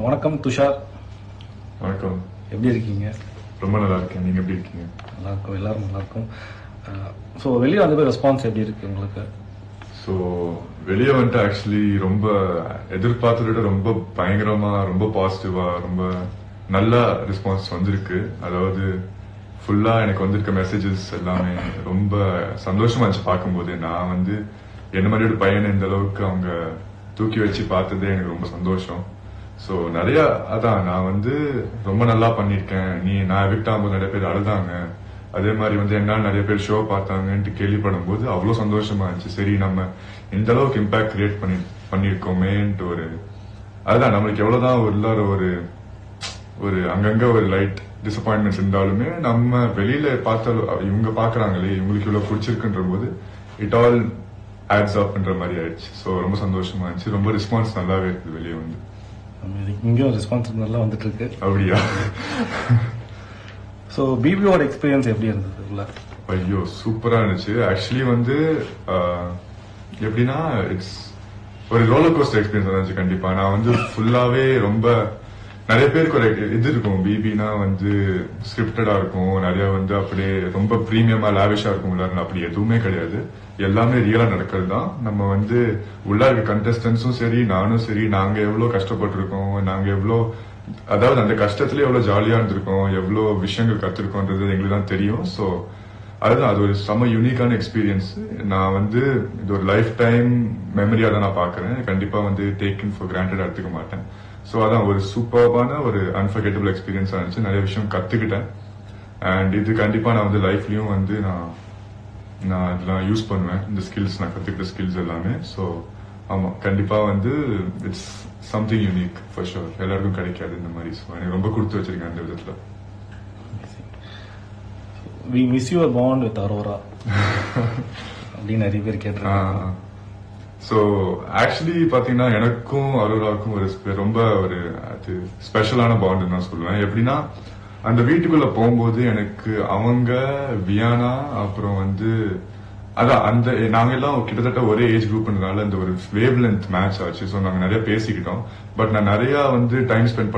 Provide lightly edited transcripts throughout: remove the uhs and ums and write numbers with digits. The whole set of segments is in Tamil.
வணக்கம் துஷார். வணக்கம். எப்படி இருக்கீங்க? ரொம்ப நல்லா இருக்கேன். நீங்க எப்படி இருக்கீங்க? நல்லா இருக்கும், எல்லாரும் நல்லா இருக்கும். ஸோ வெளியே வந்து ரெஸ்பான்ஸ் எப்படி இருக்கு உங்களுக்கு? ஸோ வெளியே வந்துட்டு ஆக்சுவலி ரொம்ப எதிர்பார்த்ததை விட ரொம்ப பயங்கரமா, ரொம்ப பாசிட்டிவா, ரொம்ப நல்ல ரெஸ்பான்ஸ் வந்திருக்கு. அதாவது ஃபுல்லா எனக்கு வந்திருக்க மெசேஜஸ் எல்லாமே ரொம்ப சந்தோஷமா இருந்துச்சு பார்க்கும்போது. நான் வந்து என்ன மாதிரி ஒரு பையனை இந்த அளவுக்கு அவங்க தூக்கி வச்சு பார்த்ததே எனக்கு ரொம்ப சந்தோஷம். ஸோ நிறைய அதான் நான் வந்து ரொம்ப நல்லா பண்ணிருக்கேன். நான் எவிக்ட் ஆகும்போது நிறைய பேர் அழுதாங்க. அதே மாதிரி வந்து என்னால நிறைய பேர் ஷோ பார்த்தாங்கன்ட்டு கேள்விப்படும் போது அவ்வளவு சந்தோஷமா இருந்துச்சு. சரி, நம்ம இந்த அளவுக்கு இம்பாக்ட் கிரியேட் பண்ணிருக்கோமேன்ட்டு ஒரு அதுதான் நம்மளுக்கு எவ்வளவுதான் ஒரு ஒரு அங்கங்க ஒரு லைட் டிசப்பாயின்மெண்ட்ஸ் இருந்தாலுமே நம்ம வெளியில பார்த்தாலும் இவங்க பாக்குறாங்களே, இவங்களுக்கு இவ்வளவு பிடிச்சிருக்குன்ற போது இட் ஆல் ஆட்ஸ் அப்ன்ற மாதிரி ஆயிடுச்சு. ஸோ ரொம்ப சந்தோஷமா இருந்துச்சு. ரொம்ப ரெஸ்பான்ஸ் நல்லாவே இருக்குது வெளியே வந்து. இங்கேயும் ரெஸ்பான்ஸ் நல்லா வந்துட்டு இருக்கு. அப்படியா? ஸோ பிபிஓட எக்ஸ்பீரியன்ஸ் எப்படி இருந்தது? ஐயோ, சூப்பரா இருந்துச்சு. ஆக்சுவலி வந்து எப்படின்னா இட்ஸ் ஒரு ரோலர் கோஸ்டர் எக்ஸ்பீரியன்ஸ் இருந்துச்சு. கண்டிப்பா நான் வந்து ஃபுல்லாவே ரொம்ப நிறைய பேருக்கு ஒரு இது இருக்கும். பிபினா வந்து ஸ்கிரிப்டடா இருக்கும், நிறைய வந்து அப்படியே ரொம்ப பிரீமியமா லாவிஷா இருக்கும். அப்படி எதுவுமே கிடையாது. எல்லாமே ரியலா நடக்கிறது தான். நம்ம வந்து உள்ள இருக்க கண்டஸ்டன்ஸும் சரி, நானும் சரி, நாங்க எவ்வளவு கஷ்டப்பட்டிருக்கோம், நாங்க எவ்வளவு அதாவது அந்த கஷ்டத்துல எவ்வளவு ஜாலியா இருந்திருக்கோம், எவ்வளவு விஷயங்கள் கத்துருக்கோன்றது எங்களுக்கு தான் தெரியும். ஸோ அதுதான், அது ஒரு செம யூனிக்கான எக்ஸ்பீரியன்ஸ். நான் வந்து இது ஒரு லைஃப் டைம் மெமரியா தான் நான் பாக்குறேன். கண்டிப்பா வந்து டேக்கன் ஃபார் கிராண்டட் எடுத்துக்க மாட்டேன். ஸோ அதான் ஒரு சூப்பர்பான ஒரு அன்ஃபர்கெட்டபிள் எக்ஸ்பீரியன்ஸ் ஆனிச்சு. நிறைய விஷயம் கத்துக்கிட்டேன். அண்ட் இது கண்டிப்பா நான் வந்து லைஃப்லயும் வந்து நான் இதெல்லாம் யூஸ் பண்ணுவேன். இந்த ஸ்கில்ஸ், நான் கத்துக்கிட்ட ஸ்கில்ஸ் எல்லாமே. ஸோ ஆமா, கண்டிப்பா வந்து it's something unique for sure. எல்லாருக்கும் கிடைக்காது இந்த மாதிரி. ஸோ எனக்கு ரொம்ப கொடுத்து வச்சிருக்கேன் அந்த விதத்துல. We miss your bond with Aurora அப்படின்னு நிறைய பேர் கேட்டிருக்காங்க. ஸோ ஆக்சுவலி பாத்தீங்கன்னா எனக்கும் அரோராவுக்கும் ரொம்ப ஒரு அது ஸ்பெஷலான பாண்ட் நான் சொல்லுவேன். எப்படின்னா அந்த வீட்டுக்குள்ள போகும்போது எனக்கு அவங்க, வியானா, அப்புறம் வந்து அதான் அந்த நாங்க எல்லாம் கிட்டத்தட்ட ஒரே ஏஜ் குரூப்னால அந்த ஒரு வேவ் லென்த் மேட்ச் ஆச்சு. ஸோ நாங்க நிறைய பேசிக்கிட்டோம். பட் நான் நிறைய வந்து டைம் ஸ்பெண்ட்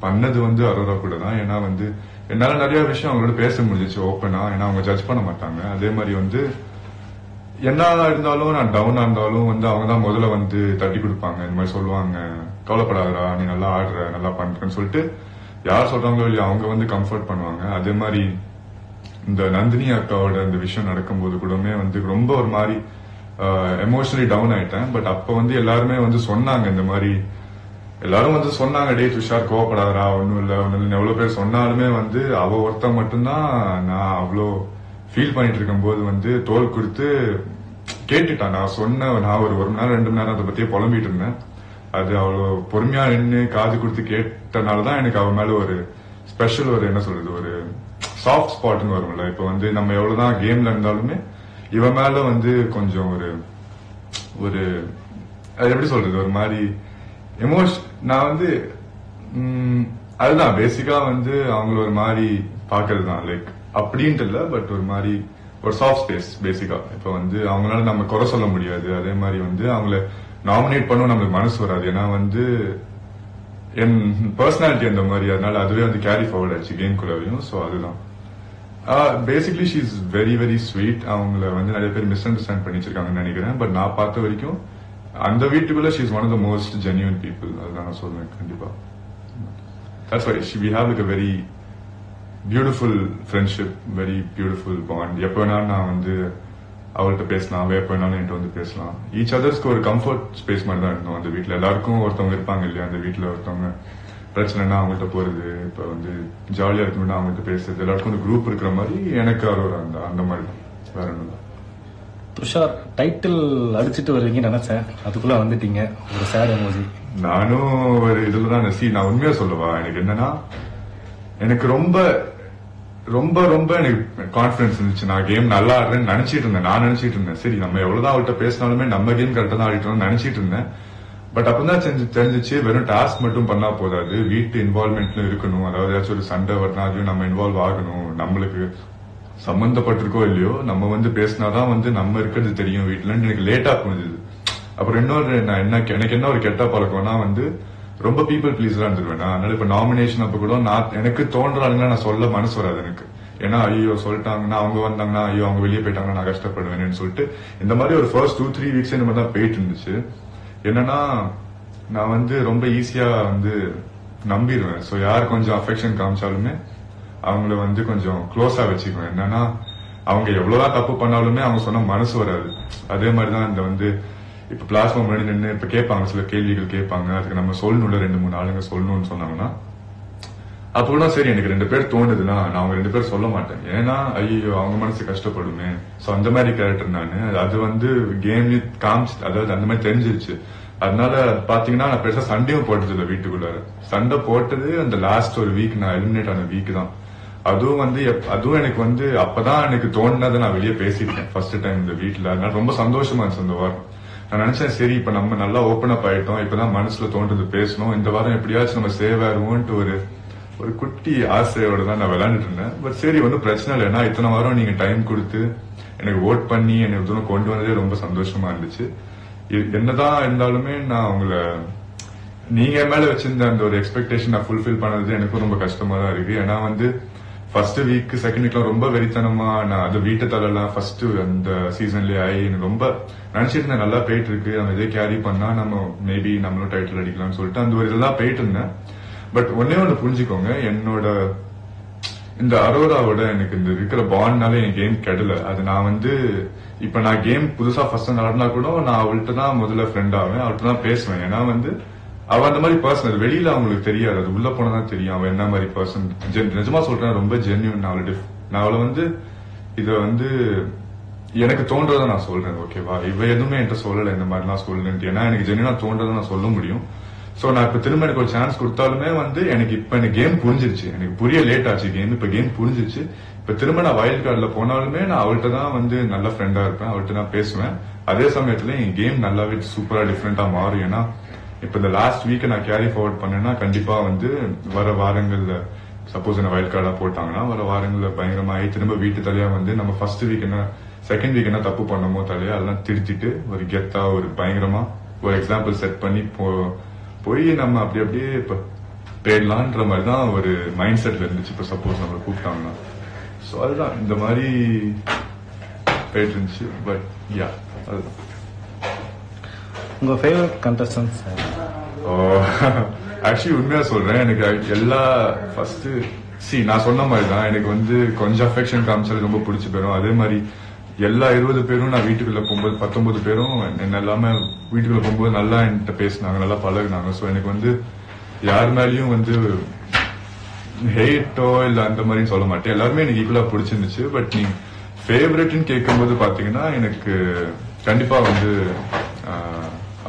பண்ணது வந்து அரோரா கூட தான். ஏன்னா வந்து என்னால நிறைய விஷயம் அவங்களோட பேச முடிஞ்சிச்சு ஓப்பனா. ஏன்னா அவங்க ஜட்ஜ் பண்ண மாட்டாங்க. அதே மாதிரி வந்து என்ன இருந்தாலும், நான் டவுனா இருந்தாலும் வந்து அவங்க தான் முதல்ல வந்து தட்டி கொடுப்பாங்க. இந்த மாதிரி சொல்லுவாங்க, கவலைப்படாதடா, நீ நல்லா ஆடுற, நல்லா பண்றேன்னு சொல்லிட்டு யார் சொல்றாங்களோ இல்லையா அவங்க வந்து கம்ஃபர்ட் பண்ணுவாங்க. அதே மாதிரி இந்த நந்தினி அக்காவோட இந்த விஷயம் நடக்கும்போது கூடமே வந்து ரொம்ப ஒரு மாதிரி எமோஷனலி டவுன் ஆயிட்டேன். பட் அப்ப வந்து எல்லாருமே வந்து சொன்னாங்க, இந்த மாதிரி எல்லாரும் வந்து சொன்னாங்க, டே துஷார் கோவப்படாதரா, ஒன்னும் இல்ல எவ்வளவு பேர் சொன்னாலுமே வந்து அவ ஒருத்த மட்டும்தான் நான் அவ்வளோ ஃபீல் பண்ணிட்டு இருக்கும் போது வந்து தோல் கொடுத்து கேட்டுட்டான். நான் ஒரு மணி நேரம் 2 மணி நேரம் அதை பத்தியே புலம்பிட்டு இருந்தேன். அது அவ்வளோ பொறுமையா நின்று காது கொடுத்து கேட்டனாலதான் எனக்கு அவ மேல ஒரு ஸ்பெஷல், ஒரு என்ன சொல்றது, ஒரு சாஃப்ட் ஸ்பாட்னு வரும்ல. இப்ப வந்து நம்ம எவ்வளவுதான் கேம்ல இருந்தாலுமே இவ மேல வந்து கொஞ்சம் ஒரு அது எப்படி சொல்றது, ஒரு மாதிரி நான் வந்து அதுதான் பேசிக்கா வந்து அவங்கள ஒரு மாதிரி பாக்குறது தான். லைக் அப்படின்ட்டு இல்ல, பட் ஒரு மாதிரி ஒரு சாஃப்ட் ஸ்பேஸ் பேசிக்கா. இப்ப வந்து அவங்களால நம்ம குறை சொல்ல முடியாது. அதே மாதிரி வந்து அவங்கள நாமினேட் பண்ண நம்மளுக்கு மனசு வராது. ஏன்னா வந்து என் பர்சனாலிட்டி அந்த மாதிரி, அதனால அதுவே வந்து கேரி ஃபார்வர்ட் ஆச்சு கேம் குள்ளவையும். ஸோ அதுதான் basically she is very very sweet. அவங்கள வந்து நிறைய பேர் மிஸ் அண்டர்ஸ்டாண்ட் பண்ணி வச்சிருக்காங்கன்னு நினைக்கிறேன். பட் நான் பார்த்த வரைக்கும் அந்த வீட்டுக்குள்ள she is one of the most genuine people. அதுதான் நான் சொல்லுவேன் கண்டிப்பா. That's why we have like a very beautiful friendship, very beautiful bond. எப்ப வேணாலும் நான் வந்து அவள்கிட்ட பேசலாம், அவ எப்ப வேணாலும் என்கிட்ட வந்து பேசலாம். ஈச் அதர்ஸ்க்கு ஒரு கம்ஃபர்ட் ஸ்பேஸ் மாதிரி தான் இருந்தோம் அந்த வீட்டுல. எல்லாருக்கும் ஒருத்தவங்க இருப்பாங்க இல்லையா அந்த வீட்டுல, ஒருத்தவங்க பிரச்சனைனா அவங்கள்ட்ட போறது, இப்ப வந்து ஜாலியா இருக்கணும்னா அவங்கள்ட்ட பேசுறது, எல்லாருக்கும் ஒரு குரூப் இருக்கிற மாதிரி எனக்கு அரோரா அந்த மாதிரி வேற ஒன்றும். துஷார் டைட்டில் அடிச்சுட்டு வருவீங்கன்னு நினைச்சேன், அதுக்குள்ள வந்துட்டீங்க. ஒரு சேட் எமோஜி. நானும் ஒரு இதுலதான் நான் உண்மையா சொல்லவா, எனக்கு என்னன்னா எனக்கு ரொம்ப ரொம்ப ரொம்ப எனக்கு கான்பிடன்ஸ் இருந்துச்சு. நான் கேம் நல்லா ஆடுறேன்னு நினைச்சிட்டு இருந்தேன். நான் நினைச்சிட்டு இருந்தேன், சரி நம்ம எவ்வளவுதான் அவள்கிட்ட பேசினாலுமே நம்ம கேம் கரெக்டா தான் ஆடிட்டோம்னு நினைச்சிட்டு இருந்தேன். பட் அப்பதான் தெரிஞ்சிச்சு, வெறும் டாஸ்க் மட்டும் பண்ணா போதாது, வீட்டு இன்வால்வ்மெண்ட்ல இருக்கணும். அதாவது ஏதாச்சும் ஒரு சண்டை வரணும், அதுலயும் நம்ம இன்வால்வ் ஆகணும். நம்மளுக்கு சம்பந்தப்பட்டிருக்கோ இல்லையோ நம்ம வந்து பேசினாதான் வந்து நம்ம இருக்கிறது தெரியும் வீட்டுல. எனக்கு லேட்டா புரிஞ்சுது. அப்புறம் இன்னொரு எனக்கு என்ன ஒரு கெட்ட பழக்கம்னா வந்து ரொம்ப பீப்புள் ப்ளீஸரா இருந்துருவேன். அதனால இப்ப நாமினேஷன் அப்ப கூட நான் எனக்கு தோன்ற ஆளுங்க நான் சொல்ல மனசு வராது எனக்கு. ஏன்னா ஐயோ சொல்லிட்டாங்கன்னா அவங்க வந்தாங்கன்னா ஐயோ அவங்க வெளியே போயிட்டாங்கன்னா நான் கஷ்டப்படுவேன்னு சொல்லிட்டு இந்த மாதிரி ஒரு ஃபர்ஸ்ட் 2-3 வீக்ஸ் இந்த மாதிரி தான் போயிட்டு இருந்துச்சு. என்னன்னா நான் வந்து ரொம்ப ஈஸியா வந்து நம்பிடுவேன். ஸோ யார் கொஞ்சம் அஃபெக்ஷன் காமிச்சாலுமே அவங்கள வந்து கொஞ்சம் க்ளோஸா வச்சுக்குவேன். என்னன்னா அவங்க எவ்வளவுதான் தப்பு பண்ணாலுமே அவங்க சொன்ன மனசு வராது. அதே மாதிரிதான் இந்த வந்து இப்ப பிளாஸ்மா முன்னாடி நின்று இப்ப கேட்பாங்க, சில கேள்விகள் கேட்பாங்க, அதுக்கு நம்ம சொல்லணும்ல 2-3 ஆளுங்க சொல்லணும்னு சொன்னாங்கன்னா அப்ப கூட சரி எனக்கு 2 பேர் தோணுதுன்னா நான் அவங்க 2 பேர் சொல்ல மாட்டேன். ஏன்னா ஐயோ அவங்க மனசு கஷ்டப்படுமே. சோ அந்த மாதிரி கேரக்டர் நானு. அது வந்து கேம்லயே காமிச்சு, அதாவது அந்த மாதிரி தெரிஞ்சிருச்சு. அதனால பாத்தீங்கன்னா நான் பெருசா சண்டையும் போட்டது இல்லை வீட்டுக்குள்ள. சண்டை போட்டது அந்த லாஸ்ட் ஒரு வீக் நான் எலிமினேட் ஆன வீக் தான். அதுவும் வந்து அதுவும் எனக்கு வந்து அப்பதான் எனக்கு தோணுனதை நான் வெளியே பேசிட்டேன் ஃபர்ஸ்ட் டைம் இந்த வீட்டுல. அதனால ரொம்ப சந்தோஷமா இருந்துச்சு அந்த வாரம். நான் நினைச்சேன் சரி இப்ப நம்ம நல்லா ஓபன் அப் ஆயிட்டோம், இப்பதான் மனசுல தோன்றது பேசணும், இந்த வாரம் எப்படியாச்சும் நம்ம சேவ் ஆயிருவோம்ட்டு ஒரு குட்டி ஆசையோட தான் நான் விளையாண்டுட்டு இருந்தேன். பட் சரி ஒன்றும் பிரச்சனை இல்லை. ஏன்னா இத்தனை வாரம் நீங்க டைம் கொடுத்து எனக்கு ஓட் பண்ணி என்னை தூரம் கொண்டு வந்ததே ரொம்ப சந்தோஷமா இருந்துச்சு. என்னதான் இருந்தாலுமே நான் உங்களை நீங்க மேல வச்சிருந்த அந்த ஒரு எக்ஸ்பெக்டேஷன் நான் ஃபுல்ஃபில் பண்ணது எனக்கும் ரொம்ப கஷ்டமா தான் இருக்கு. ஏன்னா வந்து ஃபர்ஸ்ட் வீக் செகண்ட் வீக்லாம் ரொம்ப வெறித்தனமா நான் அது வீட்டை தரலாம் ஃபர்ஸ்ட் அந்த சீசன்லயே ஆகி எனக்கு ரொம்ப நினைச்சிட்டு இருந்தேன் நல்லா போயிட்டு இருக்கு, நம்ம இதே கேரி பண்ணா நம்ம மேபி நம்மளும் டைட்டில் அடிக்கலாம்னு சொல்லிட்டு அந்த ஒரு இதெல்லாம் போயிட்டு இருந்தேன். பட் ஒன்னே ஒண்ணு புரிஞ்சுக்கோங்க, என்னோட இந்த அரோராவோட எனக்கு இந்த இருக்கிற பாண்ட்னால என் கேம் கெடல. அது நான் வந்து இப்ப நான் கேம் புதுசா ஃபர்ஸ்ட் நடந்தா கூட நான் அவள்கிட்ட தான் முதல்ல ஃப்ரெண்ட் ஆவேன், அவள்கிட்ட தான் பேசுவேன். ஏன்னா வந்து அவ அந்த மாதிரி பர்சன், அது வெளியில அவங்களுக்கு தெரியாது, அது உள்ள போனதான் தெரியும் அவன் என்ன மாதிரி பர்சன். நிஜமா சொல்றேன் ரொம்ப ஜென்யூன். நான் அவளை வந்து இத வந்து எனக்கு தோன்றதை நான் சொல்றேன், ஓகேவா? இவ எதுவுமே என்கிட்ட சொல்லல இந்த மாதிரிலாம் சொல்லுன்ட்டு. ஏன்னா எனக்கு ஜென்யூனா தோன்றதை நான் சொல்ல முடியும். சோ நான் இப்ப திரும்ப எனக்கு ஒரு சான்ஸ் கொடுத்தாலுமே வந்து எனக்கு இப்ப எனக்கு கேம் புரிஞ்சிருச்சு. எனக்கு புரிய லேட் ஆச்சு கேம், இப்ப கேம் புரிஞ்சிருச்சு. இப்ப திரும்ப நான் வைல்ட் கார்டுல போனாலுமே நான் அவள்கிட்ட தான் வந்து நல்ல ஃப்ரெண்டா இருப்பேன், அவள்கிட்ட தான் பேசுவேன். அதே சமயத்துல என் கேம் நல்லாவே சூப்பரா டிஃப்ரெண்டா மாறும். ஏன்னா இப்ப இந்த லாஸ்ட் வீக் நான் கேரி ஃபார்வர்ட் பண்ணேன்னா கண்டிப்பா வந்து வர வாரங்கள்ல சப்போஸ் என்ன வைல்ட் கார்டா போட்டாங்கன்னா வர வாரங்கள்ல பயங்கரமாயி திரும்ப வீட்டு தலையா வந்து நம்ம ஃபர்ஸ்ட் வீக் என்ன செகண்ட் வீக் என்ன தப்பு பண்ணமோ தலையா அதெல்லாம் திருத்திட்டு ஒரு கெத்தா ஒரு பயங்கரமா ஒரு எக்ஸாம்பிள் செட் பண்ணி போய் நம்ம அப்படி அப்படியே இப்ப போயிடலான்ற மாதிரி தான் ஒரு மைண்ட் செட்ல இருந்துச்சு. இப்ப சப்போஸ் நம்மளை கூப்பிட்டாங்கன்னா சோ அதுதான் இந்த மாதிரி போயிட்டு இருந்துச்சு. பட் யா அதுதான். உங்க ஃபேவரட் கண்டஸ்டன்ஸ்? ஆக்சுவலி உண்மையா சொல்றேன், எனக்கு எல்லா ஃபர்ஸ்ட் நான் சொன்ன மாதிரி தான் எனக்கு வந்து கொஞ்சம் அஃபெக்ஷன் காமிச்சாலும் ரொம்ப பிடிச்சி போயிடும். அதே மாதிரி எல்லா 20 பேரும் நான் வீட்டுக்குள்ள போகும்போது 19 பேரும் என்ன எல்லாமே வீட்டுக்குள்ள போகும்போது நல்லா என்கிட்ட பேசினாங்க, நல்லா பழகுனாங்க. ஸோ எனக்கு வந்து யார் மேலேயும் வந்து ஹேட்டோ இல்ல அந்த மாதிரி சொல்ல மாட்டேன், எல்லாருமே எனக்கு ஈக்குவலா பிடிச்சிருந்துச்சு. பட் நீங்க ஃபேவரட்னு கேட்கும்போது பாத்தீங்கன்னா எனக்கு கண்டிப்பா வந்து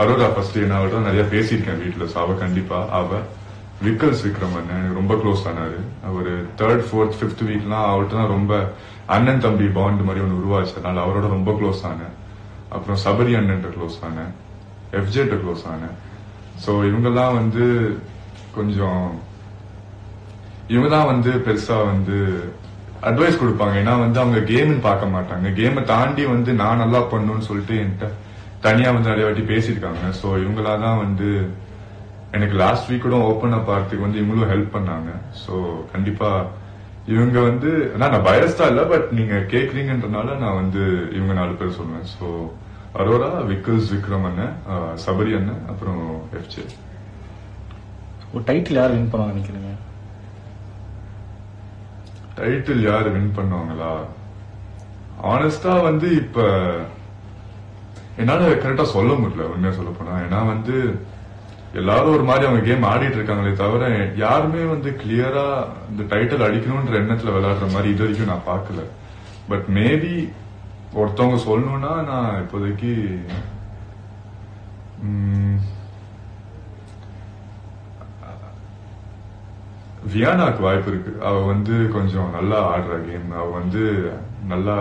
அரோரா ஃபர்ஸ்ட். நான் அவர்கிட்ட நிறைய பேசியிருக்கேன் வீட்டுல. ஸோ அவ கண்டிப்பா விக்கல்ஸ் விக்ரமன் எனக்கு ரொம்ப க்ளோஸ் ஆனாரு. ஒரு 3rd 4th 5th வீக்லாம் அவர்கிட்ட தான் ரொம்ப அண்ணன் தம்பி பாண்ட் மாதிரி ஒன்று உருவாச்சு. அதனால அவரோட ரொம்ப க்ளோஸ் ஆனேன். அப்புறம் சபரி அண்ணன் க்ளோஸ் ஆனேன், எஃப்ஜேட்ட க்ளோஸ் ஆனேன். ஸோ இவங்கெல்லாம் வந்து கொஞ்சம் இவங்க தான் வந்து பெருசா வந்து அட்வைஸ் கொடுப்பாங்க. ஏன்னா வந்து அவங்க கேம்னு பார்க்க மாட்டாங்க, கேமை தாண்டி வந்து நான் நல்லா பண்ணணும்னு சொல்லிட்டு என்கிட்ட தனியா வந்து நிறைய வாட்டி பேசியிருக்காங்க. ஸோ இவங்களாதான் வந்து எனக்கு லாஸ்ட் வீக் கூட ஓப்பன் அப் ஆகிறதுக்கு வந்து இவங்களும் ஹெல்ப் பண்ணாங்க. ஸோ கண்டிப்பா இவங்க வந்து நான் பயஸ்டா இல்ல, பட் நீங்க கேக்குறீங்கன்றனால நான் வந்து இவங்க 4 பேர் சொல்லுவேன். ஸோ அரோரா, விக்கல்ஸ் விக்ரம் அண்ணன், சபரி அண்ணன், அப்புறம் எஃப்ஜே. ஒரு டைட்டில் யார் வின் பண்ணுவாங்க நினைக்கிறீங்க? டைட்டில் யாரு வின் பண்ணுவாங்களா? ஆனஸ்டா வந்து இப்ப என்னால கரெக்டா சொல்ல முடியல உண்மையா சொல்ல போனா. ஏன்னா வந்து எல்லாரும் ஒரு மாதிரி அவங்க கேம் ஆடிட்டு இருக்காங்களே தவிர யாருமே வந்து கிளியரா இந்த டைட்டில் அடிக்கணும்ன்ற எண்ணத்துல விளையாடுற மாதிரி இது வரைக்கும் நான் பார்க்கல. பட் மேபி ஒருத்தவங்க சொல்லணும்னா நான் இப்போதைக்கு வியானாக்கு வாய்ப்பு இருக்கு. அவ வந்து கொஞ்சம் நல்லா ஆடுற கேம், அவ வந்து நல்லா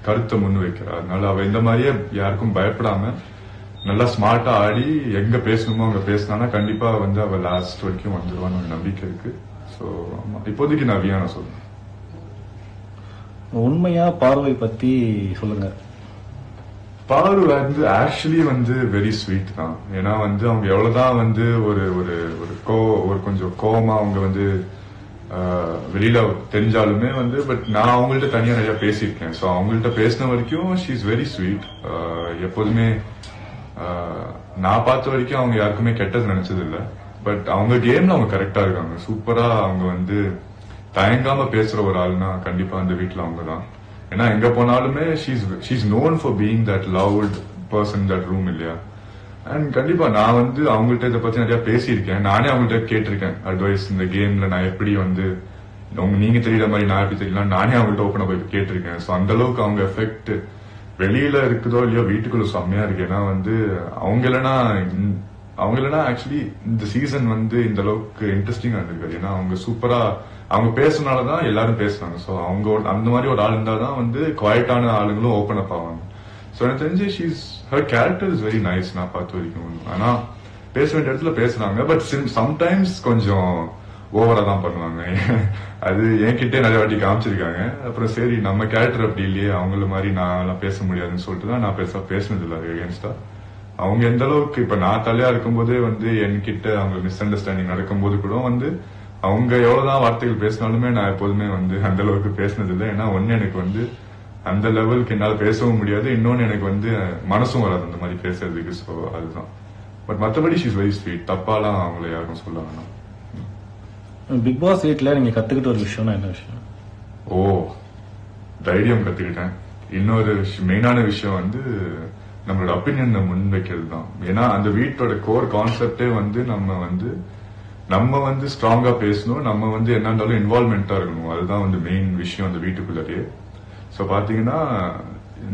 கருத்தை முன் வைக்கிறா. அதனால அவ இந்த மாதிரியே யாருக்கும் பயப்படாம நல்லா ஸ்மார்ட்டா ஆடி எங்க பேசணுமோ அங்க பேசினா கண்டிப்பா வந்து அவ லாஸ்ட் வரைக்கும் வந்துருவான்னு ஒரு நம்பிக்கை இருக்கு. சோ இப்போதைக்கு நான் வியானா சொல்றேன். உண்மையா பார்வை பத்தி சொல்லுங்க. பாரு வந்து ஆக்சுவலி வந்து வெரி ஸ்வீட் தான். ஏன்னா வந்து அவங்க எவ்வளவுதான் வந்து ஒரு ஒரு ஒரு கொஞ்சம் கோவமா அவங்க வந்து வெளியில தெரிஞ்சாலுமே வந்து பட் நான் அவங்கள்ட்ட தனியா நிறைய பேசியிருக்கேன். ஸோ அவங்கள்ட்ட பேசின வரைக்கும் ஷீ இஸ் வெரி ஸ்வீட். எப்போதுமே நான் பார்த்த வரைக்கும் அவங்க யாருக்குமே கெட்டது நினைச்சது இல்லை. பட் அவங்க கேம்ல அவங்க கரெக்டா இருக்காங்க. சூப்பரா அவங்க வந்து தயங்காம பேசுற ஒரு ஆள்னா கண்டிப்பா அந்த வீட்டுல அவங்க தான். ஏன்னா எங்க போனாலுமே she's known for being that loud person that room இல்லையா. அண்ட் கண்டிப்பா நான் வந்து அவங்கள்ட்ட இதை பத்தி நிறைய பேசியிருக்கேன். நானே அவங்கள்ட்ட கேட்டிருக்கேன் அட்வைஸ். இந்த கேம்ல நான் எப்படி வந்து நீங்க தெரியற மாதிரி நான் எப்படி தெரியலாம் நானே அவங்கள்ட்ட ஓப்பனா போய் கேட்டிருக்கேன். ஸோ அந்த அளவுக்கு அவங்க எஃபெக்ட் வெளியில இருக்குதோ இல்லையோ வீட்டுக்குள்ள செம்மையா இருக்கு. ஏன்னா வந்து அவங்க இல்லைன்னா ஆக்சுவலி இந்த சீசன் வந்து இந்த அளவுக்கு இன்ட்ரெஸ்டிங்கா இருந்திருக்காது. ஏன்னா அவங்க சூப்பரா அவங்க பேசுனாலதான் எல்லாரும் பேசுறாங்க. ஸோ அவங்க அந்த மாதிரி ஒரு ஆள் இருந்தாதான் வந்து குவாய்ட்டான ஆளுங்களும் ஓப்பன் அப் ஆவாங்க. ஸோ எனக்கு தெரிஞ்சு her character is very nice நான் பார்த்த வரைக்கும். ஆனா பேச வேண்டிய இடத்துல பேசுறாங்க. பட் சம்டைம்ஸ் கொஞ்சம் ஓவரா தான் பண்ணுவாங்க. அது என்கிட்டே நிறைய வாட்டி காமிச்சிருக்காங்க. அப்புறம் சரி நம்ம கேரக்டர் அப்படி இல்லையே அவங்கள மாதிரி நான் பேச முடியாதுன்னு சொல்லிட்டு தான் நான் பேசினது இல்லை எகேன்ஸ்டா. அவங்க எந்த அளவுக்கு இப்ப நான் தலையா இருக்கும்போதே வந்து என்கிட்ட அவங்க மிஸ் அண்டர்ஸ்டாண்டிங் நடக்கும்போது கூட வந்து அவங்க எவ்வளவுதான் வார்த்தைகள் பேசினாலுமே நான் எப்போதுமே வந்து அந்த அளவுக்கு பேசினது இல்லை. ஏன்னா ஒன்னு எனக்கு வந்து அந்த லெவலுக்கு என்னால பேசவும் முடியாது. இன்னொன்னு எனக்கு வந்து மனசும் வராது அந்த மாதிரி பேசுறதுக்கு. ஸோ அதுதான். பட் மற்றபடி ஷீஸ் வெரி ஸ்வீட். தப்பாலாம் அவங்கள யாரும் சொல்ல வேணாம். பிக் பாஸ் வீட்ல நீங்க கத்துக்கிட்ட ஒரு விஷயம்னா என்ன விஷயம்? ஓ, தைரியம் கத்துக்கிட்டேன். இன்னொரு மெயினான விஷயம் வந்து நம்மளோட ஒப்பீனியன் முன் வைக்கிறது தான். ஏன்னா அந்த வீட்டோட கோர் கான்செப்டே வந்து நம்ம வந்து ஸ்ட்ராங்கா பேசணும். நம்ம வந்து என்ன இருந்தாலும் இன்வால்வ்மெண்டா இருக்கணும். அதுதான் வந்து மெயின் விஷயம் அந்த வீட்டுக்குள்ளேயே. ஸோ பாத்தீங்கன்னா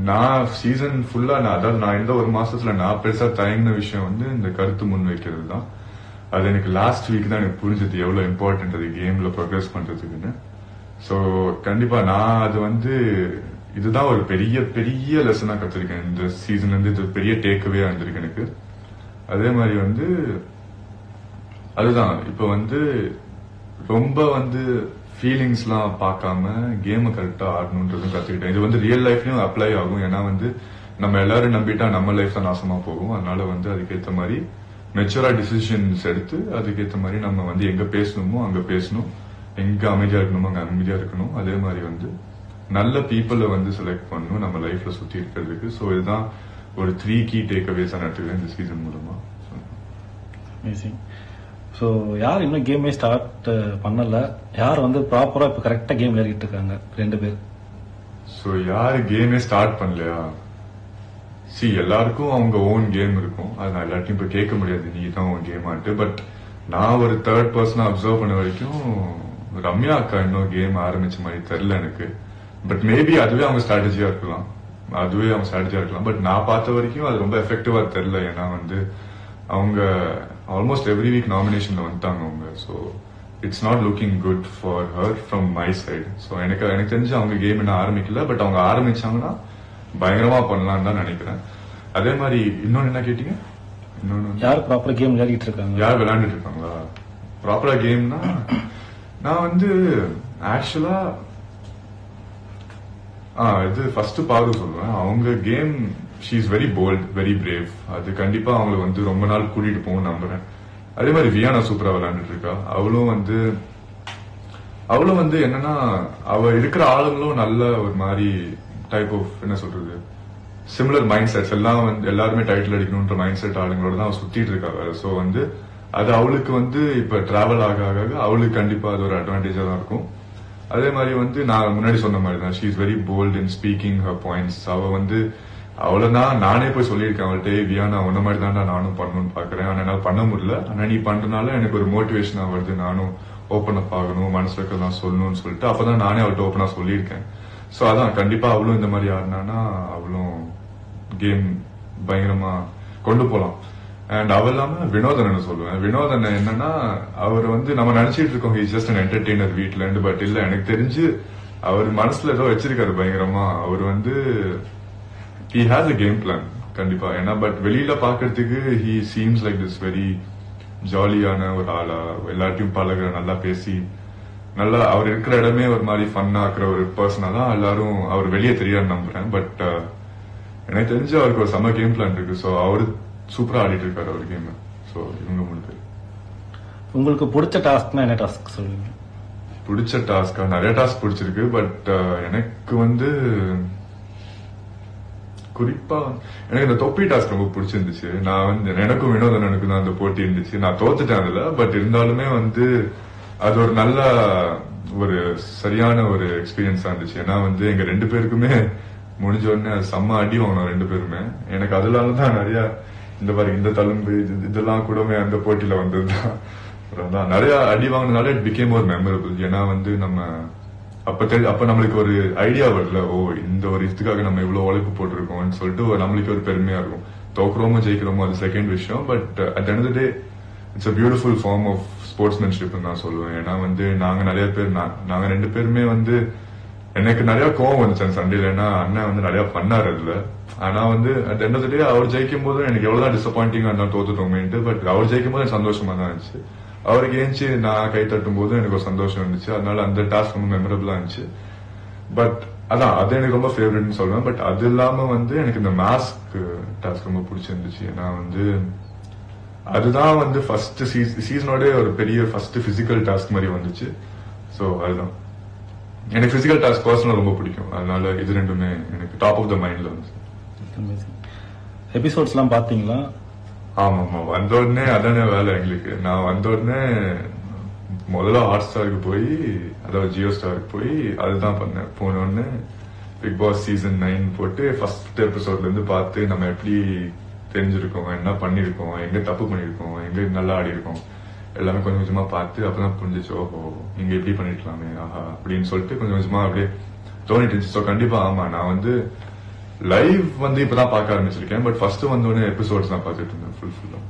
நான் சீசன் ஃபுல்லா அதாவது நான் இந்த ஒரு மாசத்துல நான் பெருசா தயங்கின விஷயம் வந்து இந்த கருத்து முன் வைக்கிறது தான். அது எனக்கு லாஸ்ட் வீக் தான் எனக்கு புரிஞ்சது எவ்வளவு இம்பார்ட்டன்ட் அது கேம்ல ப்ரோக்ரஸ் பண்றதுக்குன்னு. ஸோ கண்டிப்பா நான் அது வந்து இதுதான் ஒரு பெரிய பெரிய லெசனா கத்துருக்கேன் இந்த சீசன்ல இருந்து. இது பெரிய டேக்அவே இருந்திருக்கு எனக்கு. அதே மாதிரி வந்து அதுதான் இப்ப வந்து ரொம்ப வந்து ஃபீலிங்ஸ் எல்லாம் பார்க்காம கேம் கரெக்டா ஆடணும்ன்றதும் கத்துக்கிட்டேன். இது வந்து ரியல் லைஃப்லயும் அப்ளை ஆகும். ஏன்னா வந்து நம்ம எல்லாரும் நம்பிட்டா நம்ம லைஃப் தான் நாசமா போகும். அதனால வந்து அதுக்கேற்ற மாதிரி மெச்சூரா டிசிஷன்ஸ் எடுத்து அதுக்கேற்ற மாதிரி நம்ம வந்து எங்க பேசணுமோ அங்க பேசணும், எங்க அமைதியா இருக்கணுமோ அங்க அமைதியா இருக்கணும். அதே மாதிரி வந்து நல்ல பீப்புளை வந்து செலக்ட் பண்ணணும் நம்ம லைஃப்ல சுத்தி இருக்கிறதுக்கு. ஸோ இதுதான் ஒரு 3 கீ டேக்அவேஸ் எடுத்துக்கிறேன் இந்த சீசன் மூலமா. ஸோ யார் இன்னும் கேமே ஸ்டார்ட் பண்ணல, யார் வந்து ப்ராப்பரா இப்ப கரெக்டா கேம் விளையாடிட்டு இருக்காங்க 2 பேர்? ஸோ யாரு கேமே ஸ்டார்ட் பண்ணலையா? எல்லாருக்கும் அவங்க ஓன் கேம் இருக்கும். அது நான் எல்லாத்தையும் இப்ப கேட்க முடியாது நீ தான் உன் கேம் ஆட்டு. பட் நான் ஒரு தேர்ட் பர்சனா அப்சர்வ் பண்ண வரைக்கும் ரம்யா அக்கா இன்னும் கேம் ஆரம்பிச்ச மாதிரி தெரியல எனக்கு. பட் மேபி அதுவே அவங்க ஸ்ட்ராட்டஜியா இருக்கலாம். பட் நான் பார்த்த வரைக்கும் அது ரொம்ப எஃபெக்டிவா தெரியல. ஏன்னா வந்து அவங்க ஆல்மோஸ்ட் எவ்ரி வீக் நாமினேஷன்ல வந்துட்டாங்க அவங்க. So it's not looking good for her from my side. So எனக்கு தெரிஞ்சு அவங்க கேம் இன்னும் ஆரம்பிக்கல. பட் அவங்க ஆரம்பிச்சாங்கன்னா பயங்கரமா பண்ணலாம்னு தான் நினைக்கிறேன். அதே மாதிரி இன்னொன்னு என்ன கேட்டீங்க? இன்னொன்னு யார் ப்ராப்பரா கேம் விளையாடிட்டு இருக்காங்க? யார் விளையாண்டுட்டு இருக்காங்களா ப்ராப்பரா கேம்னா நான் வந்து ஆக்சுவலா இது ஃபர்ஸ்ட் பாரு சொல்லுவேன். அவங்க game she is very bold, very brave. அது கண்டிப்பா அவங்களை வந்து ரொம்ப நாள் கூட்டிட்டு போகும் நம்புறேன். அதே மாதிரி வியானா சூப்பரா விளையாண்டுட்டு இருக்கா. அவளும் வந்து என்னன்னா அவ இருக்கிற ஆளுங்களும் நல்ல ஒரு மாதிரி டைப் ஆஃப் என்ன சொல்றது சிமிலர் மைண்ட் செட்ஸ் எல்லாம் வந்து எல்லாருமே டைட்டில் அடிக்கணும்ன்ற மைண்ட் செட் ஆளுங்களோட தான் அவ சுத்திட்டு இருக்காங்க. ஸோ வந்து அது அவளுக்கு வந்து இப்ப டிராவல் ஆக அவளுக்கு கண்டிப்பா அது ஒரு அட்வான்டேஜா தான் இருக்கும். அதே மாதிரி வந்து நான் முன்னாடி சொன்ன மாதிரி தான் she is very bold in speaking her points. அவ வந்து அவ்வளவுதான் நானே போய் சொல்லியிருக்கேன் அவள்கிட்ட, வியானா உன்ன மாதிரி தான்டா நானும் பண்ணணும்னு பாக்குறேன். ஆனா என்னால பண்ண முடியல. ஆனா நீ பண்றதுனால எனக்கு ஒரு மோட்டிவேஷனா வருது. நானும் ஓப்பன் அப் ஆகணும், மனசுல இருக்கிறதா சொல்லணும்னு சொல்லிட்டு அப்பதான் நானே அவள்கிட்ட ஓப்பனா சொல்லியிருக்கேன். சோ அதான் கண்டிப்பா அவளும் இந்த மாதிரி ஆடினானா அவளும் கேம் பயங்கரமா கொண்டு போலாம். அண்ட் அவ இல்லாம வினோதன் சொல்லுவேன். வினோதன் என்னன்னா அவர் வந்து நம்ம நினைச்சிட்டு இருக்கோம் ஹி ஜஸ்ட் அன் என்டர்டெய்னர் வீட்ல இருந்து. பட் இல்ல, எனக்கு தெரிஞ்சு அவர் மனசுல ஏதோ வச்சிருக்காரு பயங்கரமா. அவர் வந்து he has a game plan கண்டிப்பா. ஏன்னா பட் வெளியில பாக்குறதுக்கு he seems like this very ஜாலியான ஒரு ஆளா, எல்லாத்தையும் பழகுற, நல்லா பேசி, நல்லா அவர் இருக்கிற இடமே ஒரு மாதிரி ஃபன்னா இருக்கிற ஒரு பர்சனா தான் எல்லாரும் அவர் வெளியே தெரியாது நம்புறேன். பட் எனக்கு தெரிஞ்சு அவருக்கு ஒரு செம்ம கேம் பிளான் இருக்கு. ஸோ அவரு சூப்பரா ஆடிட்டு இருக்காரு அவர் கேம். ஸோ இவங்க 3 பேர். உங்களுக்கு பிடிச்ச டாஸ்க்னா என்ன டாஸ்க் சொல்லுவீங்க? பிடிச்ச டாஸ்கா நிறைய டாஸ்க் பிடிச்சிருக்கு. பட் எனக்கு வந்து குறிப்பா எனக்கு இந்த தொப்பி டாஸ்க் ரொம்ப பிடிச்சிருந்துச்சு. நான் வந்து எனக்கும் வினோதனுக்கும் தான் அந்த போட்டி இருந்துச்சு. நான் தோத்துட்டேன் அதுல. பட் இருந்தாலுமே வந்து அது ஒரு நல்ல ஒரு சரியான ஒரு எக்ஸ்பீரியன்ஸா இருந்துச்சு. ஏன்னா வந்து எங்க 2 பேருக்குமே முடிஞ்ச உடனே செம்ம அடி வாங்கணும் 2 பேருமே. எனக்கு அதனாலதான் நிறைய இந்த மாதிரி இந்த தழும்பு இதெல்லாம் கூடமே அந்த போட்டியில வந்ததுதான் நிறைய அடி வாங்கினால இட் பிகேம் ஒரு மெமரபிள். ஏன்னா வந்து நம்ம அப்ப நம்மளுக்கு ஒரு ஐடியா வரல, ஓ இந்த ஒரு இதுக்காக நம்ம இவ்வளவு உழைப்பு போட்டிருக்கோம்னு சொல்லிட்டு நம்மளுக்கு ஒரு பெருமையா இருக்கும். தோக்குறோமோ ஜெயிக்கிறோமோ அது செகண்ட் விஷயம். But at end of the day it's a beautiful form of sportsmanship நான் சொல்லுவேன். ஏன்னா வந்து நாங்க நிறைய பேர் நாங்க 2 பேருமே வந்து எனக்கு நிறைய கோவம் வந்துச்சு அந்த சண்டையில. ஏன்னா அண்ணன் வந்து நிறைய பண்ணாரு அதுல. ஆனா வந்து அட் எண்ட் ஆஃப் தி டே அவர் ஜெயிக்கும் போது எனக்கு எவ்வளவுதான் டிசப்பாயிண்டிங்கா இருந்தாலும் தோத்துட்டோமேன்ட்டு. பட் அவர் ஜெயிக்கும் போது எனக்கு சந்தோஷமா தான் இருந்துச்சு. அவருக்கு ஏஞ்சி நான் கை தட்டும் போது எனக்கு ஒரு சந்தோஷம் இருந்துச்சு. அதனால அந்த டாஸ்க் ரொம்ப மெமரபிளா இருந்துச்சு. பட் அதான் அது எனக்கு ரொம்ப ஃபேவரட்னு சொல்லுவேன். பட் அது இல்லாம வந்து எனக்கு இந்த மாஸ்க் டாஸ்க் ரொம்ப பிடிச்சிருந்துச்சு. ஏன்னா வந்து அதுதான் வந்து ஃபர்ஸ்ட் சீசனோட ஒரு பெரிய ஃபர்ஸ்ட் பிசிக்கல் டாஸ்க் மாதிரி வந்துச்சு. சோ அதுதான் எனக்கு பிசிக்கல் டாஸ்க் பர்சனலா ரொம்ப பிடிக்கும். அதனால இது 2மே எனக்கு டாப் ஆஃப் த மைண்ட்ல வந்து. எபிசோட்ஸ் எல்லாம் பாத்தீங்களா? ஆமா ஆமா, வந்த உடனே அதானே வேலை எங்களுக்கு. நான் வந்த உடனே முதல்ல ஹாட் ஸ்டாருக்கு போய் அதாவது ஜியோ ஸ்டாருக்கு போய் அதுதான் பண்ணேன். போன உடனே பிக் பாஸ் சீசன் 9 போட்டு ஃபர்ஸ்ட் எபிசோட்ல இருந்து பார்த்து நம்ம எப்படி தெரிஞ்சிருக்கோம், என்ன பண்ணிருக்கோம், எங்க தப்பு பண்ணிருக்கோம், எங்க நல்லா ஆடி இருக்கோம் எல்லாமே கொஞ்சம் கொஞ்சமா பார்த்து அப்பதான் புரிஞ்சிச்சு, ஓஹோ இங்க எப்படி பண்ணிருக்கலாமே ஆஹா அப்படின்னு சொல்லிட்டு கொஞ்சம் கொஞ்சமா அப்படியே தோணிட்டு இருந்துச்சு. ஸோ கண்டிப்பா ஆமா, நான் வந்து லைவ் வந்து இப்பதான் பார்க்க ஆரம்பிச்சிருக்கேன். பட் ஃபர்ஸ்ட் வந்தோடனே எபிசோட்ஸ் தான் பார்த்துட்டு இருந்தேன் ஃபுல்லா.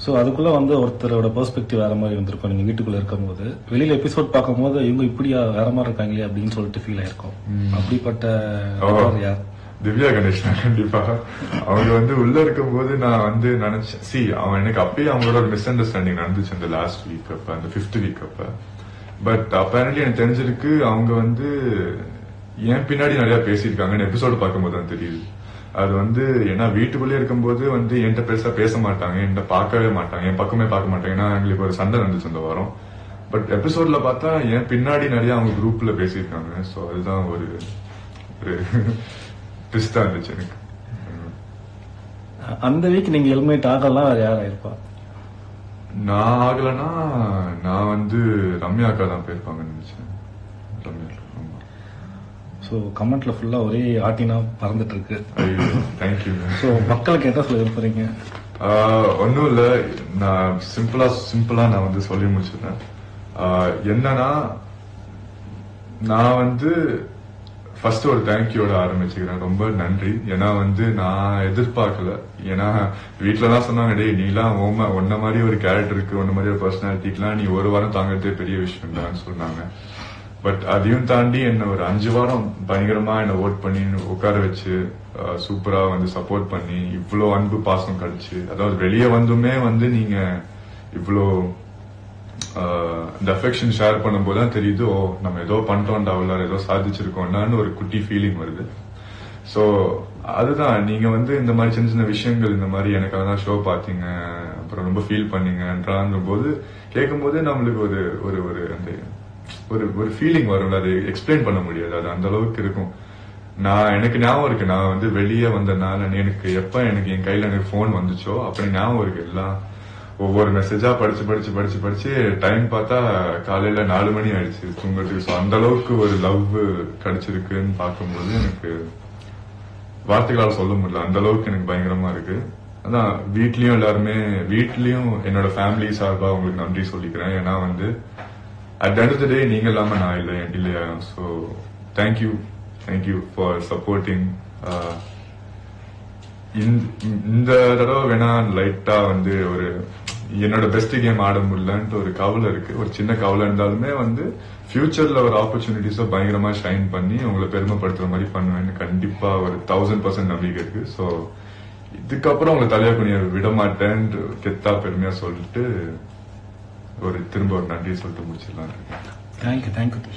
ஸோ அதுக்குள்ள வந்து ஒருத்தரோட பெர்ஸ்பெக்டிவ் வேற மாதிரி இருந்திருக்கும். நீங்க வீட்டுக்குள்ள இருக்கும்போது வெளியில எபிசோட் பார்க்கும்போது இவங்க இப்படியா வேற மாதிரி இருக்காங்களே அப்படின்னு சொல்லிட்டு ஃபீல் ஆயிருக்கும். அப்படிப்பட்ட யார்? திவ்யா கணேஷ். கண்டிப்பா அவங்க வந்து உள்ள இருக்கும் போது நான் வந்து நினைச்சேன், அவன் எனக்கு அப்பயே அவங்களோட ஒரு மிஸ் அண்டர்ஸ்டாண்டிங் நடந்துச்சு அந்த லாஸ்ட் வீக் அப்ப, அந்த 5th வீக் அப்ப. பட் அப்பேரண்ட்லி எனக்கு தெரிஞ்சிருக்கு அவங்க வந்து என் பின்னாடி நிறைய பேசியிருக்காங்கன்னு எபிசோடு பார்க்கும்போது தான் தெரியுது. அது வந்து ஏன்னா வீட்டுக்குள்ளே இருக்கும்போது வந்து என்கிட்ட பெருசா பேச மாட்டாங்க, என்கிட்ட பார்க்கவே மாட்டாங்க, என் பக்கமே பார்க்க மாட்டாங்க. ஏன்னா எங்களுக்கு ஒரு சண்டை நடந்துச்சு அந்த வாரம். பட் எபிசோட்ல பார்த்தா என் பின்னாடி நிறைய அவங்க குரூப்ல பேசியிருக்காங்க. ஸோ அதுதான் ஒரு ட்விஸ்டா இருந்துச்சு எனக்கு. அந்த வீக் நீங்க ஹெல்மெட் ஆகலாம் வேற யார் ஆயிருப்பா? நான் ஆகலன்னா நான் வந்து ரம்யா அக்கா தான் போயிருப்பாங்கன்னு நினைச்சேன். ரம்யா. ஸோ கமெண்ட்ல ஃபுல்லா ஒரே ஆட்டினா பறந்துட்டு இருக்கு. தேங்க்யூ. ஸோ மக்களுக்கு என்ன சொல்ல விரும்புறீங்க? ஒன்னும் இல்ல, நான் சிம்பிளா நான் வந்து சொல்லி முடிச்சிருந்தேன். என்னன்னா நான் வந்து ஃபர்ஸ்ட் ஒரு தேங்க்யூட ஆரம்பிச்சுக்கிறேன். ரொம்ப நன்றி. ஏன்னா வந்து நான் எதிர்பார்க்கல. ஏன்னா வீட்டுலதான் சொன்னாங்க, டேய் நீலாம் ஒன்ன மாதிரி ஒரு கேரக்டருக்கு ஒன்ன மாதிரி ஒரு பர்சனாலிட்டிக்குலாம் நீ ஒரு வாரம் தாங்கிறதே பெரிய விஷயம் தான் சொன்னாங்க. பட் அதையும் தாண்டி என்ன ஒரு 5 வாரம் பயங்கரமா என்ன ஓட் பண்ணி உட்கார வச்சு சூப்பரா வந்து சப்போர்ட் பண்ணி இவ்வளோ அன்பு பாசம் கழிச்சு, அதாவது வெளியே வந்துமே வந்து நீங்க இவ்வளோ இந்த அஃபெக்ஷன் ஷேர் பண்ணும்போது தான் தெரியுது, ஓ நம்ம ஏதோ பண்ணிட்டோம்டா, உள்ள ஏதோ சாதிச்சிருக்கோம்டான்னு ஒரு குட்டி ஃபீலிங் வருது. ஸோ அதுதான் நீங்க வந்து இந்த மாதிரி சின்ன சின்ன விஷயங்கள் இந்த மாதிரி எனக்காக தான் ஷோ பார்த்தீங்க, அப்புறம் ரொம்ப ஃபீல் பண்ணீங்கன்ற போது கேட்கும்போது நம்மளுக்கு ஒரு ஒரு ஒரு அந்த ஒரு ஃபீலிங் வரும்ல, அது எக்ஸ்பிளைன் பண்ண முடியாது, அது அந்த அளவுக்கு இருக்கும். எனக்கு ஞாபகம் இருக்கு, நான் வந்து வெளியே வந்தனால எனக்கு எப்ப எனக்கு என் கையில எனக்கு போன் வந்துச்சோ அப்படி ஞாபகம் இருக்கு. எல்லாம் ஒவ்வொரு மெசேஜா படிச்சு டைம் பார்த்தா காலையில 4 மணி ஆயிடுச்சு தூங்குறதுக்கு. ஸோ அந்த அளவுக்கு ஒரு லவ் கிடைச்சிருக்குன்னு பார்க்கும்போது எனக்கு வார்த்தைகளால் சொல்ல முடியல, அந்த அளவுக்கு எனக்கு பயங்கரமா இருக்கு. அதான் வீட்லயும் என்னோட ஃபேமிலி சார்பா உங்களுக்கு நன்றி சொல்லிக்கிறேன். ஏன்னா வந்து at the end of the day நீங்க இல்லாம நான் இல்லை இல்லையா. So thank you for supporting. இந்த தடவை வேணா லைட்டா வந்து ஒரு என்னோட பெஸ்ட் கேம் ஆட முடியலன்ட்டு ஒரு கவலை இருக்கு, ஒரு சின்ன கவலை இருந்தாலுமே வந்து ஃபியூச்சர்ல ஒரு ஆப்பர்ச்சுனிட்டிஸை பயங்கரமா ஷைன் பண்ணி உங்களை பெருமைப்படுத்துற மாதிரி பண்ணுவேன்னு கண்டிப்பா ஒரு 1000% நம்பிக்கை இருக்கு. ஸோ இதுக்கப்புறம் உங்களை தலையா குனிய விட மாட்டேன்னு கெத்தா பெருமையா சொல்லிட்டு திரும்ப ஒரு நன்றி சொல்லிட்டு முடிச்சிடலாம். தேங்க்யூ.